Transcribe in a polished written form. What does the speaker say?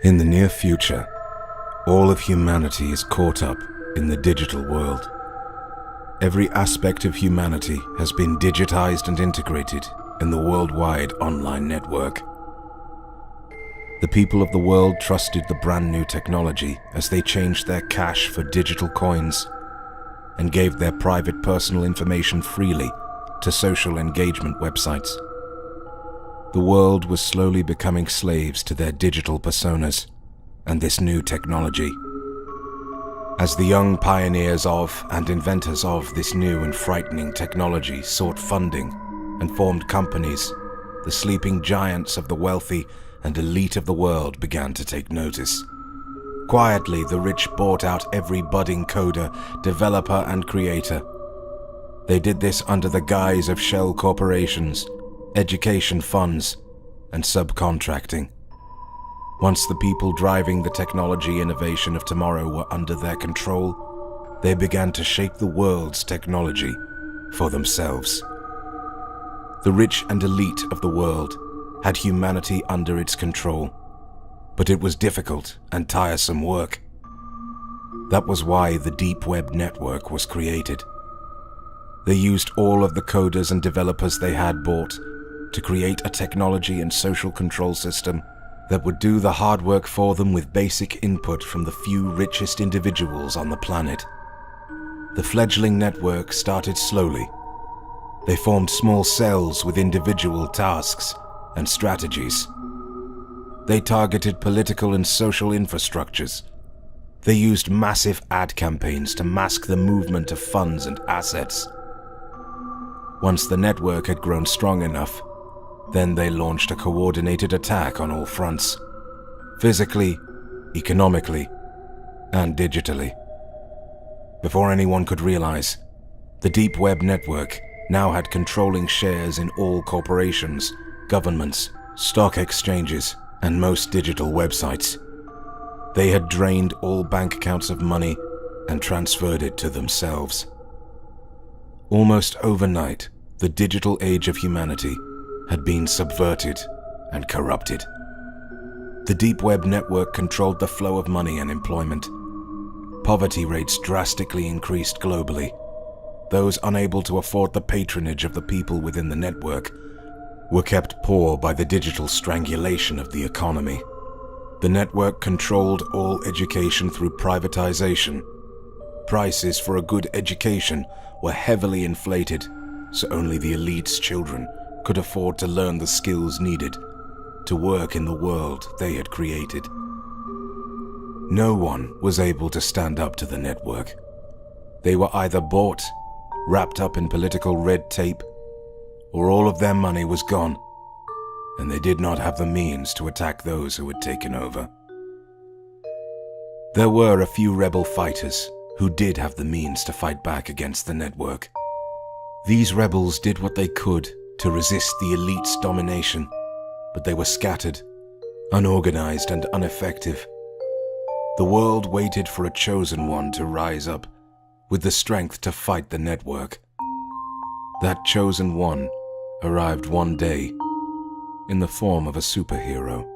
In the near future, all of humanity is caught up in the digital world. Every aspect of humanity has been digitized and integrated in the worldwide online network. The people of the world trusted the brand new technology as they changed their cash for digital coins and gave their private personal information freely to social engagement websites. The world was slowly becoming slaves to their digital personas and this new technology. As the young pioneers of and inventors of this new and frightening technology sought funding and formed companies, the sleeping giants of the wealthy and elite of the world began to take notice. Quietly, the rich bought out every budding coder, developer, and creator. They did this under the guise of shell corporations, education funds, and subcontracting. Once the people driving the technology innovation of tomorrow were under their control, they began to shape the world's technology for themselves. The rich and elite of the world had humanity under its control, but it was difficult and tiresome work. That was why the Deep Web Network was created. They used all of the coders and developers they had bought to create a technology and social control system that would do the hard work for them with basic input from the few richest individuals on the planet. The fledgling network started slowly. They formed small cells with individual tasks and strategies. They targeted political and social infrastructures. They used massive ad campaigns to mask the movement of funds and assets. Once the network had grown strong enough, then they launched a coordinated attack on all fronts, physically, economically, and digitally. Before anyone could realize, the Deep Web Network now had controlling shares in all corporations, governments, stock exchanges, and most digital websites. They had drained all bank accounts of money and transferred it to themselves. Almost overnight, the digital age of humanity had been subverted and corrupted. The Deep Web Network controlled the flow of money and employment. Poverty rates drastically increased globally. Those unable to afford the patronage of the people within the network were kept poor by the digital strangulation of the economy. The network controlled all education through privatization. Prices for a good education were heavily inflated, so only the elite's children could afford to learn the skills needed to work in the world they had created. No one was able to stand up to the network. They were either bought, wrapped up in political red tape, or all of their money was gone, and they did not have the means to attack those who had taken over. There were a few rebel fighters who did have the means to fight back against the network. These rebels did what they could to resist the elite's domination, but they were scattered, unorganized, and ineffective. The world waited for a chosen one to rise up with the strength to fight the network. That chosen one arrived one day in the form of a superhero.